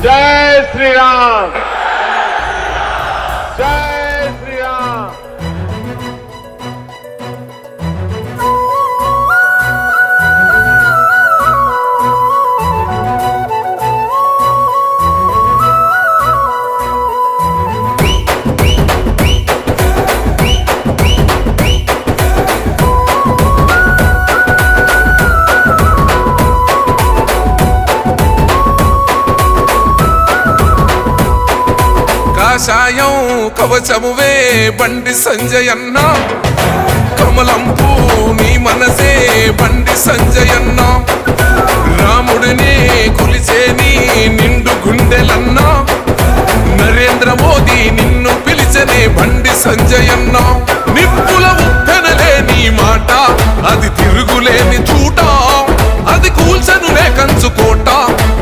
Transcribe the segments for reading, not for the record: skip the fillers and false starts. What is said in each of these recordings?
జై శ్రీరామ్ జై శ్రీరామ్. కాషాయం కవచమువే బండి సంజయన్న, కమలంపూ నీ మనసే బండి సంజయన్న, రాముడిని కొలిచే నీ నిండు గుండెలన్న, నరేంద్ర మోదీ నిన్ను పిలిచనే బండి సంజయన్న. నిప్పుల ఉప్పెనలే నీ మాట, అది తిరుగులేని చూట, అది కూల్చనులే కంచుకోట,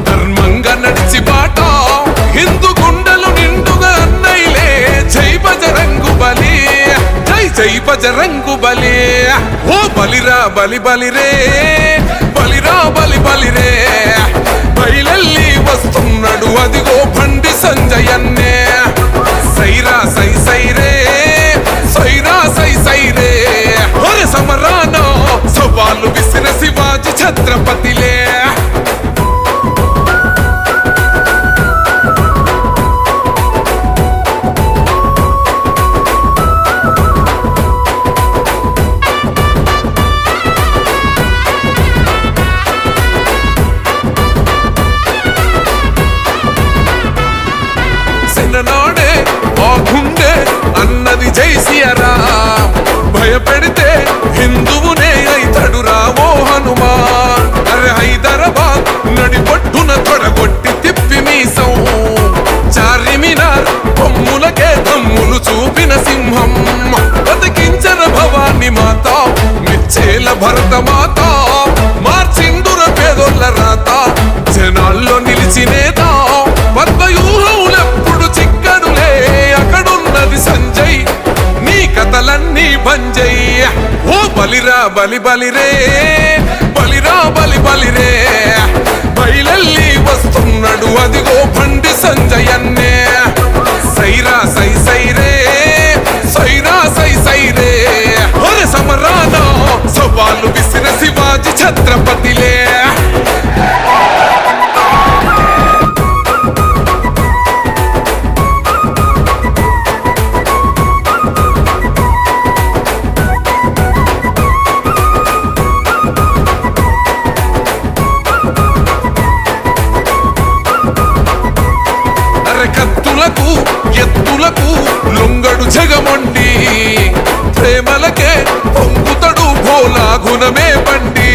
ధర్మంగా నడిచి బాట, హిందూ గుండెలు నిండుగా అన్నైలే. జై బజరంగు బలి, జై జై బజరంగు బలి. ఓ బలిరా బలి బలిరే, బలిరా బలి బలిరే, బయలెల్లి వస్తున్నాడు అదిగో బండి సంజయన్నే. సైరా సై సైరే, సైరా సై సైరే, ఒరే సమరాన సవాలు విసిన శివాజీ ఛత్రపతిలే. నాడే ఆ గుండె అన్నది జై సియారాం, భయపెడితే హిందువునే అయితడురా ఓ హనుమాన్. అరే హైదరాబాద్ నడిపట్టున తొడగొట్టి తిప్పి మీసం, చార్మినార్ కొమ్ములకే దమ్ములు చూపిన సింహం, బతికించర భవాని మాత మెచ్చేల భరత మాత, మార్చిందుర పేదోళ్ళ రాత, జనాల్లో నిలిచినేత, పద్మవ్యూహములెప్పుడు చిక్కడులే, అక్కడున్నది సంజయ్ నీ కథలన్నీ బంజయ్. ఓ బలిరా బలి బలిరే, బలిరా బలి బలిరే, బయలెల్లి వస్తున్నాడు అదిగో బండి సంజయన్నే. సైరా సై సైరే, సైరా సై సైరే, ఒరే సమరాన సవాలు విసిన శివాజీ ఛత్రపతిలే. కత్తులకు ఎత్తులకు లొంగడు జగమండి, ప్రేమలకే పొంగుతడు భోలా గుణమే బండి,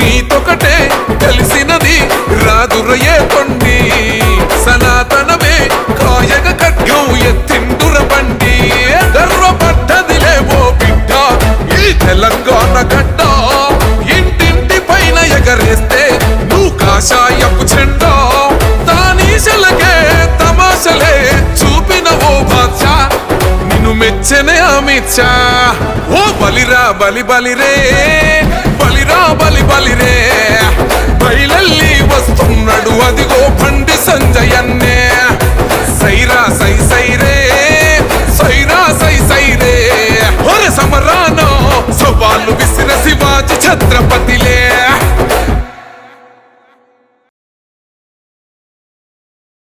నీతొకటే తెలిసినది రాదురయే కొండి, సనాతనమే కాయగ ఖడ్గం ఎత్తిండుర బండి, గర్వపడ్డదిలే ఓ బిడ్డ ఈ తెలంగాణ గడ్డ, ఇంటింటి పైన ఎగరేస్తే నువ్వు కాషాయపు చెండా, తానీశలకే తమాషలే చూపిన ఓ బాద్షా, నిన్ను మెచ్చనే అమిత్ షా. ఓ బలిరా బలి బలిరే, బలిరా బలి బలిరే, బయలెల్లి వస్తున్నాడు అదిగో